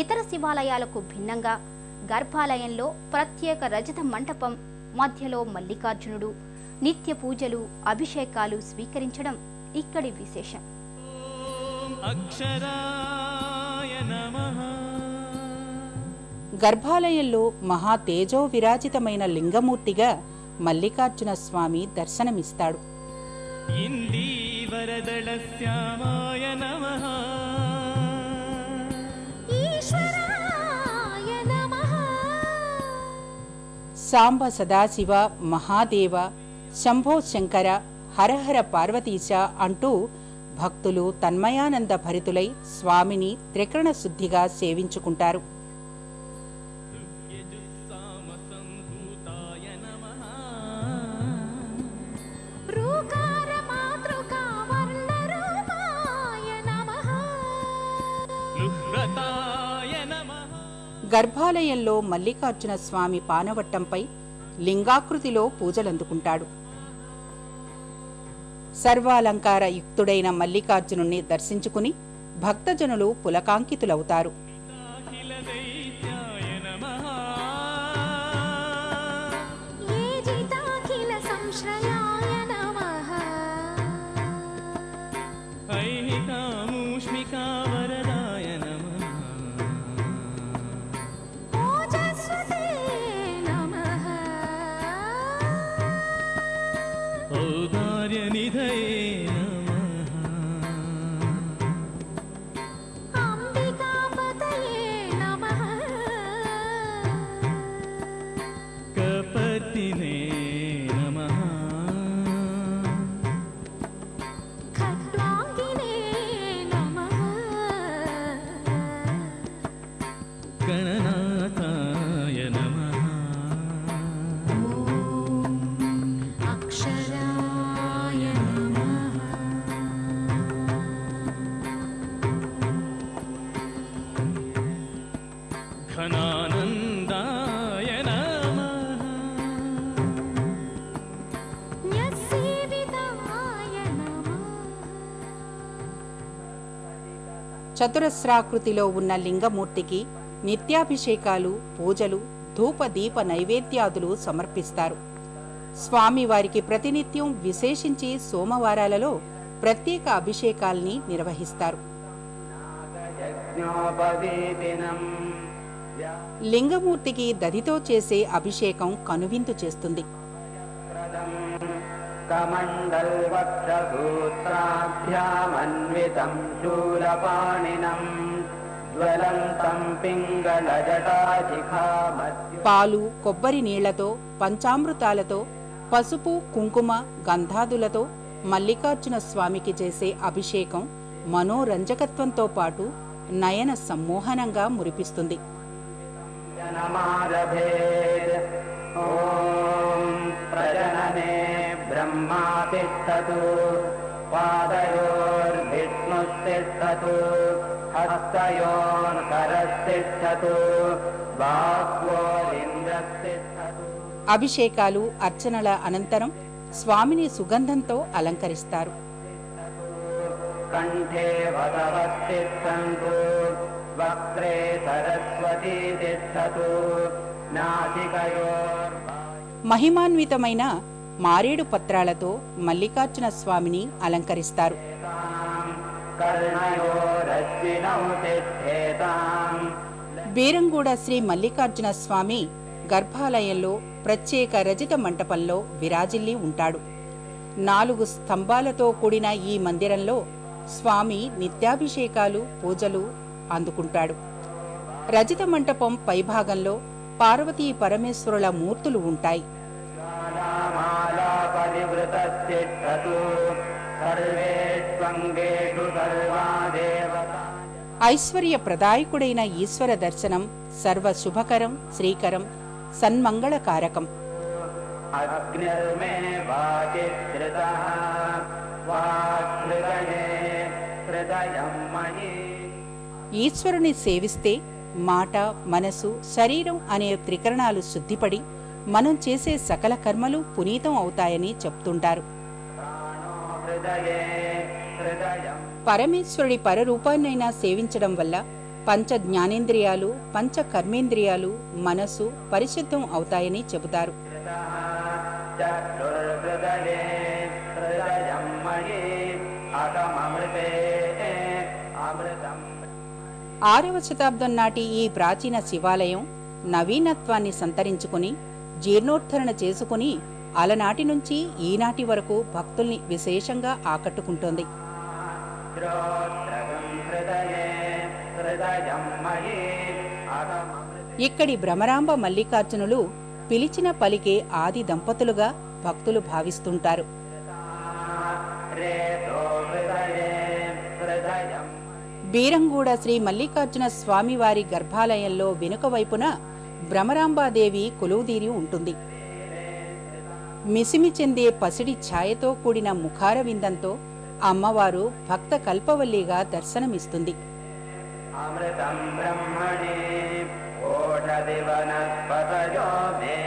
ఇతర శివాలయాలకు భిన్నంగా గర్భాలయంలో ప్రత్యేక రజత మంటపం, మధ్యలో మల్లికార్జునుడు, నిత్య పూజలు, అభిషేకాలు స్వీకరించడం ఇక్కడి విశేషం. గర్భాలయంలో మహా తేజో విరాజితమైన లింగమూర్తిగా మల్లికార్జున స్వామి దర్శనమిస్తాడు. సాంబ సదాశివ, మహాదేవ, శంభో శంకర, హరహర పార్వతీశ అంటూ భక్తులు తన్మయానంద భరితులై స్వామిని త్రికరణ శుద్ధిగా సేవించుకుంటారు. గర్భాలయంలో మల్లికార్జున స్వామి పానవట్టంపై లింగాకృతిలో పూజలందుకుంటాడు. సర్వాలంకార యుక్తుడైన మల్లికార్జునుణ్ణి దర్శించుకుని భక్తజనులు పులకాంకితులవుతారు. చతురస్రాకృతిలో ఉన్న లింగమూర్తికి నిత్యాభిషేకాలు, పూజలు, ధూప దీప నైవేద్యాదులు సమర్పిస్తారు. స్వామివారికి ప్రతినిత్యం విశేషించి సోమవారాలలో ప్రత్యేక అభిషేకాల్ని నిర్వహిస్తారు. లింగమూర్తికి దధితో చేసే అభిషేకం కనువిందు చేస్తుంది. కమండల్వక్షసూత్రాభ్యామన్వితం శూలపాణినం జ్వలంతం పింగళజటాశిఖామధ్య పాలు, కొబ్బరి నీళ్లతో, పంచామృతాలతో, పసుపు, కుంకుమ, గంధాదులతో మల్లికార్జున స్వామికి చేసే అభిషేకం మనోరంజకత్వంతో పాటు నయన సమ్మోహనంగా మురిపిస్తుంది. బ్రహ్మా తిష్టతు పాదయోర్విష్ణుస్తిష్టతు హస్తయోర్కరస్తిష్టతు బాహ్వోరింద్రస్తిష్టతు. అభిషేకాలు, అర్చనల అనంతరం స్వామిని సుగంధంతో అలంకరిస్తారు. కంఠే భగవత్తిష్టంతు వక్త్రే సరస్వతీ తిష్టతు నాసికయోర్. మహిమాన్వితమైన మారేడు పత్రాలతో మల్లికార్జున స్వామిని అలంకరిస్తారు. బీరంగూడ శ్రీ మల్లికార్జున స్వామి గర్భాలయంలో ప్రత్యేక రజిత మంటపంలో విరాజిల్లి ఉంటాడు. 4 స్తంభాలతో కూడిన ఈ మందిరంలో స్వామి నిత్యాభిషేకాలు, పూజలు అందుకుంటాడు. రజిత మంటపం పైభాగంలో పార్వతీ పరమేశ్వరుల మూర్తులు ఉంటాయి. ఐశ్వర్య ప్రదాయకుడైన ఈశ్వర దర్శనం సర్వ శుభకరం, శ్రీకరం, సన్మంగళకారకం. ఈశ్వరుని సేవిస్తే మాట, మనసు, శరీరం అనే త్రికరణాలు శుద్ధిపడి మనం చేసే సకల కర్మలు పునీతం అవుతాయని చెప్తుంటారు. పరమేశ్వరుడి పరరూపాన్నైనా సేవించడం వల్ల పంచ జ్ఞానేంద్రియాలు పంచ కర్మేంద్రియాలు మనసు పరిశుద్ధం అవుతాయని చెబుతారు. చతుర్హృదయే హృదయం మయీ అగమమృతే అమృతం. 6వ శతాబ్దం నాటి ఈ ప్రాచీన శివాలయం నవీనత్వాన్ని సంతరించుకుని జీర్ణోద్ధరణ చేసుకుని అలనాటి నుంచి ఈనాటి వరకు భక్తుల్ని విశేషంగా ఆకట్టుకుంటోంది. ఇక్కడి భ్రమరాంబ మల్లికార్జునులు పిలిచిన పలికే ఆది దంపతులుగా భక్తులు భావిస్తుంటారు. బీరంగూడ శ్రీ మల్లికార్జున స్వామివారి గర్భాలయంలో వెనుక వైపున భ్రమరాంబాదేవి కొలువుదీరి ఉంటుంది. మిసిమి చెందే పసిడి ఛాయతో కూడిన ముఖార విందంతో అమ్మవారు భక్త కల్పవల్లిగా దర్శనమిస్తుంది. అమృతం బ్రహ్మణి ఓషధి వనస్పతయో మే